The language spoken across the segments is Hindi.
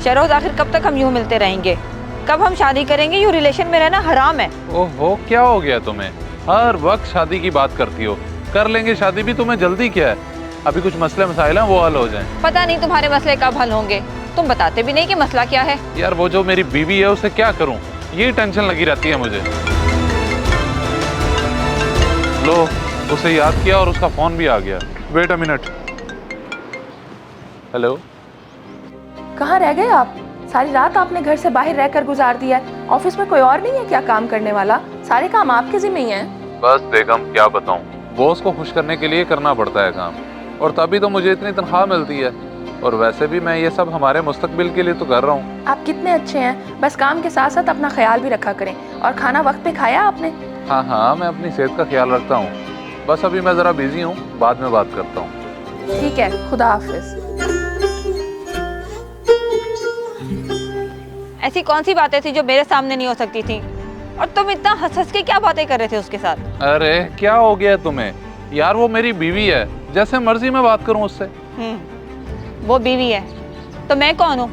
शहरोज आखिर कब तक हम यूं मिलते रहेंगे? कब हम शादी करेंगे? यूं रिलेशन में रहना हराम है। ओहो, क्या हो गया तुम्हें? हर वक्त शादी की बात करती हो। कर लेंगे शादी भी, तुम्हें जल्दी क्या है? अभी कुछ मसले मसाइल हैं, वो हल हो जाएं। पता नहीं तुम्हारे मसले कब हल होंगे, तुम बताते भी नहीं कि मसला क्या है। यार वो जो मेरी बीवी है उसे क्या करूं, यही टेंशन लगी रहती है मुझे। लो, उसे याद किया और उसका फोन भी आ गया। Wait a minute. हेलो। कहाँ रह गए आप? सारी रात आपने घर से बाहर रहकर गुजार दिया है। ऑफिस में कोई और नहीं है क्या काम करने वाला? सारे काम आपके जिम्मे ही हैं। बस बेगम क्या बताऊं, बॉस को खुश करने के लिए करना पड़ता है काम, और तभी तो मुझे इतनी तनख्वाह मिलती है। और वैसे भी मैं ये सब हमारे मुस्तकबिल के लिए तो कर रहा हूँ। आप कितने अच्छे हैं, बस काम के साथ साथ अपना ख्याल भी रखा करें। और खाना वक्त पे खाया आपने? हाँ हाँ, मैं अपनी सेहत का ख्याल रखता हूँ। बस अभी मैं ज़रा बिजी हूँ, बाद में बात करता हूँ। ठीक है, खुदा हाफिज। ऐसी कौन सी बातें थी जो मेरे सामने नहीं हो सकती थी? और तुम इतना हंस हंस के क्या बातें कर रहे थे उसके साथ? अरे क्या हो गया तुम्हें यार, वो मेरी बीवी है, जैसे मर्जी मैं बात करूँ उससे। वो बीवी है तो मैं कौन हूँ?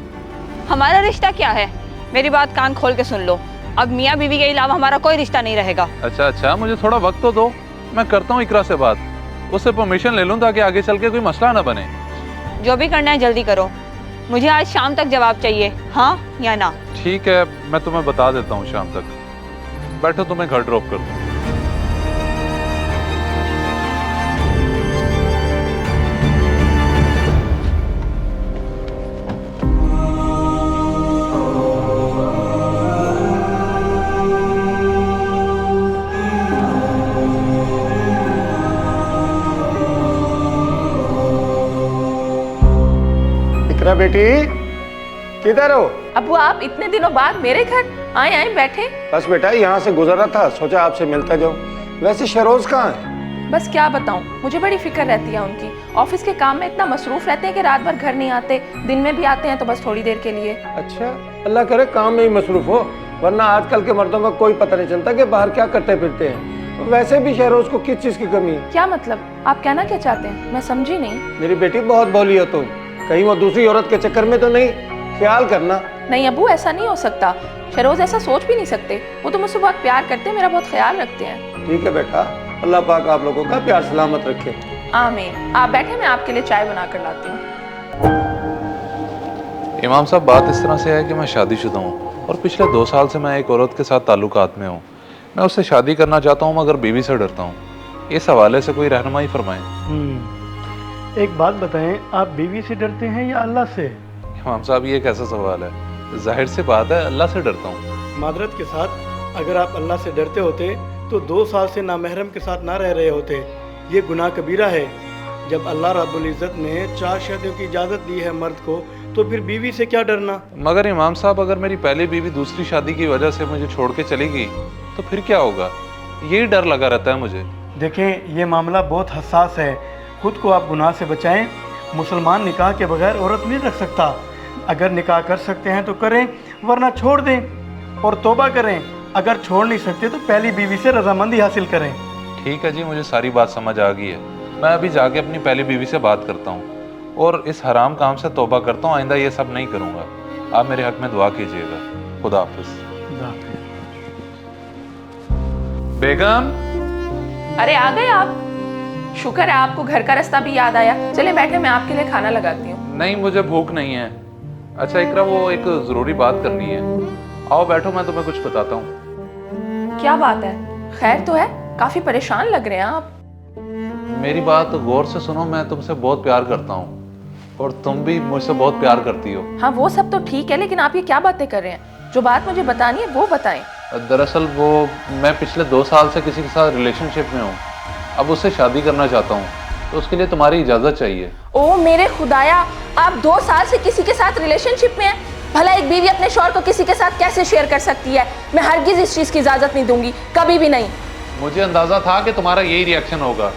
हमारा रिश्ता क्या है? मेरी बात कान खोल के सुन लो, अब मियाँ बीवी के अलावा हमारा कोई रिश्ता नहीं रहेगा। अच्छा, मुझे थोड़ा वक्त तो दो, मैं करता हूँ इकरा से बात, उससे परमिशन ले लूँ ताकि आगे चल के कोई मसला ना बने। जो भी करना है जल्दी करो, मुझे आज शाम तक जवाब चाहिए, हाँ या ना। ठीक है, मैं तुम्हें बता देता हूँ शाम तक। बैठो, तुम्हें घर ड्रॉप कर दूँ। इकरा बेटी, किधर हो? अबू आप इतने दिनों बाद मेरे घर आए? आए बैठे। बस बेटा यहाँ से गुजर रहा था, सोचा आपसे मिलता जाऊं। वैसे शहरोज कहाँ है? बस क्या बताऊं, मुझे बड़ी फिक्र रहती है उनकी। ऑफिस के काम में इतना मसरूफ रहते हैं कि रात भर घर नहीं आते, दिन में भी आते हैं तो बस थोड़ी देर के लिए। अच्छा, अल्लाह करे काम में ही मसरूफ हो, वरना आजकल के मर्दों का कोई पता नहीं चलता कि बाहर क्या करते फिरते हैं। वैसे भी शहरोज को किस चीज की कमी है? क्या मतलब, आप कहना क्या चाहते हैं? मैं समझी नहीं। मेरी बेटी बहुत भोली हो तुम, कहीं वो दूसरी औरत के चक्कर में तो नहीं? ख्याल करना। नहीं अबू, ऐसा नहीं हो सकता। शहरोज ऐसा सोच भी नहीं सकते। वो तो मुझसे बहुत प्यार करते हैं, मेरा बहुत ख्याल रखते हैं। ठीक है बेटा, अल्लाह पाक आप लोगों का प्यार सलामत रखे। आमीन। आप बैठे, मैं आपके लिए चाय बना कर लाती हूँ। इमाम साहब, बात इस तरह से है कि मैं शादीशुदा हूँ और पिछले 2 साल से मैं एक औरत के साथ ताल्लुकात में हूँ। मैं उससे शादी करना चाहता हूँ मगर बीवी से डरता हूँ। इस हवाले से कोई रहनुमाई फरमाएं। एक बात बताएं, आप बीवी से डरते हैं या अल्लाह से? इमाम साहब, ये कैसा सवाल है? जाहिर सी बात है, अल्लाह से डरता हूँ। मादरत के साथ, अगर आप अल्लाह से डरते होते तो 2 साल से नामहरम के साथ ना रह रहे होते। ये गुनाह कबीरा है। जब अल्लाह रब्बुल इज़्ज़त ने 4 शादियों की इजाज़त दी है मर्द को, तो फिर बीवी से क्या डरना? मगर इमाम साहब, अगर मेरी पहली बीवी दूसरी शादी की वजह से मुझे छोड़ के चली गई तो फिर क्या होगा? यही डर लगा रहता है मुझे। देखें, ये मामला बहुत हसास है। खुद को आप गुनाह से बचाएं। मुसलमान निकाह के बगैर औरत नहीं रख सकता। अगर निकाह कर सकते हैं तो करें, वरना छोड़ दें और तौबा करें। अगर छोड़ नहीं सकते तो पहली बीवी से रजामंदी हासिल करें। ठीक है जी, मुझे सारी बात समझ आ गई है। मैं अभी जाके अपनी पहली बीवी से बात करता हूँ और इस हराम काम से तौबा करता हूँ। आइंदा ये सब नहीं करूँगा। आप मेरे हक में दुआ कीजिएगा। खुदा हाफिज। बेगम। अरे आ गए आप? शुक्र है आपको घर का रास्ता भी याद आया। चले बैठे, मैं आपके लिए खाना लगाती हूँ। नहीं, मुझे भूख नहीं है। अच्छा इकरा, वो एक ज़रूरी बात करनी है। आओ बैठो, मैं तुम्हें कुछ बताता हूँ। क्या बात है? खैर तो है? काफी परेशान लग रहे हैं आप। मेरी बात गौर से सुनो। मैं तुमसे बहुत प्यार करता हूँ और तुम भी मुझसे बहुत प्यार करती हो। हाँ वो सब तो ठीक है, लेकिन आप ये क्या बातें कर रहे हैं? जो बात मुझे बतानी है वो बताएं। दरअसल वो, मैं पिछले 2 साल से किसी के साथ रिलेशनशिप में हूँ। अब उससे शादी करना चाहता हूँ, तो उसके लिए तुम्हारी इजाज़त चाहिए। ओ मेरे खुदाया, आप 2 साल से किसी के साथ रिलेशनशिप में हैं? भला एक बीवी अपने शौहर को किसी के साथ कैसे शेयर कर सकती है? मैं हरगिज इस चीज़ की इजाज़त नहीं दूंगी, कभी भी नहीं। मुझे अंदाज़ा था कि तुम्हारा यही रिएक्शन होगा,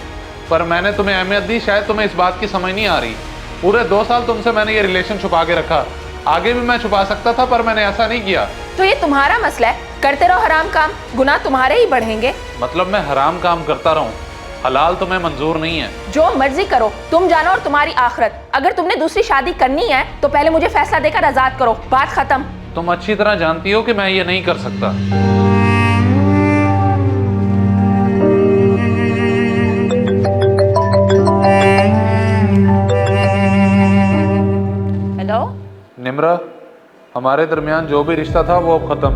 पर मैंने तुम्हें अहमियत दी। शायद तुम्हें इस बात की समझ नहीं आ रही। पूरे 2 साल तुमसे मैंने ये रिलेशन छुपा के रखा। आगे भी मैं छुपा सकता था, पर मैंने ऐसा नहीं किया। तो ये तुम्हारा मसला है, करते रहो हराम काम, गुनाह तुम्हारे ही बढ़ेंगे। मतलब मैं हराम काम करता रहूं? हलाल तुम्हें मंजूर नहीं है। जो मर्जी करो, तुम जानो और तुम्हारी आखिरत। अगर तुमने दूसरी शादी करनी है तो पहले मुझे फैसला देकर आजाद करो, बात खत्म। तुम अच्छी तरह जानती हो कि मैं ये नहीं कर सकता। हेलो। निम्रा, हमारे दरमियान जो भी रिश्ता था वो अब खत्म।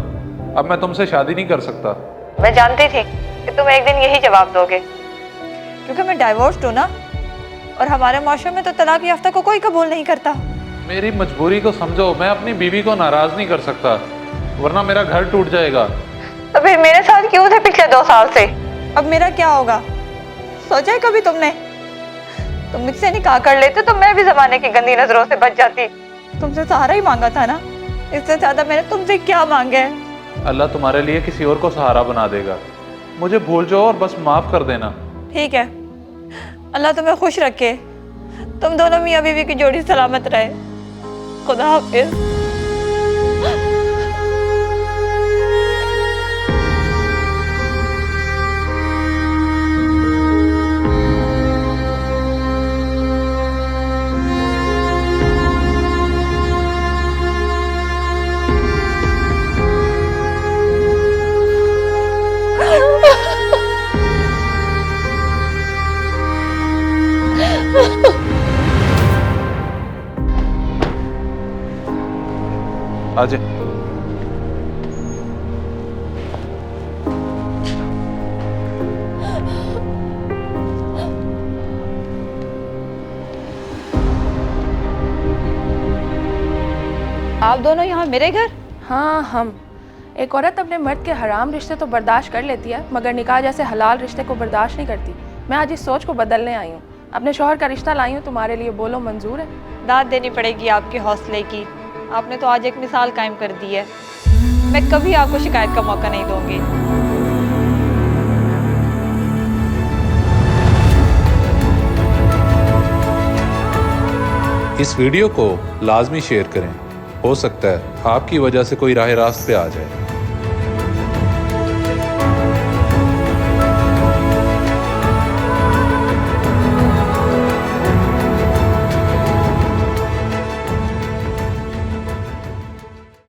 अब मैं तुमसे शादी नहीं कर सकता। मैं जानती थी कि तुम एक दिन यही जवाब दोगे, क्योंकि मैं डाइवोर्स्ड हूँ ना, और हमारे माशरे में तो तलाक याफ्ता को कोई कबूल नहीं करता। मेरी मजबूरी को समझो, मैं अपनी बीवी को नाराज नहीं कर सकता, वरना मेरा घर टूट जाएगा। तो फिर मेरे साथ क्यों थे पिछले 2 साल से? अब मेरा क्या होगा? सोचा है कभी तुमने? तुम मुझसे निकाह कर लेते तो मैं भी जमाने की गंदी नजरों से बच जाती। तुमसे सहारा ही मांगा था ना, इससे ज्यादा मैंने तुमसे क्या मांगे है? अल्लाह तुम्हारे लिए किसी और को सहारा बना देगा। मुझे भूल जाओ और बस माफ कर देना। ठीक है, अल्लाह तुम्हें खुश रखे। तुम दोनों मियाँ बीवी की जोड़ी सलामत रहे। खुदा हाफिज। आजे। आप दोनों यहाँ मेरे घर? हाँ, हम। एक औरत अपने मर्द के हराम रिश्ते तो बर्दाश्त कर लेती है, मगर निकाह जैसे हलाल रिश्ते को बर्दाश्त नहीं करती। मैं आज इस सोच को बदलने आई हूँ। अपने शौहर का रिश्ता लाई हूँ तुम्हारे लिए, बोलो मंजूर है? दाद देनी पड़ेगी आपके हौसले की। आपने तो आज एक मिसाल कायम कर दी है। मैं कभी आपको शिकायत का मौका नहीं दूंगी। इस वीडियो को लाजमी शेयर करें। हो सकता है आपकी वजह से कोई राह रास्त पे आ जाए।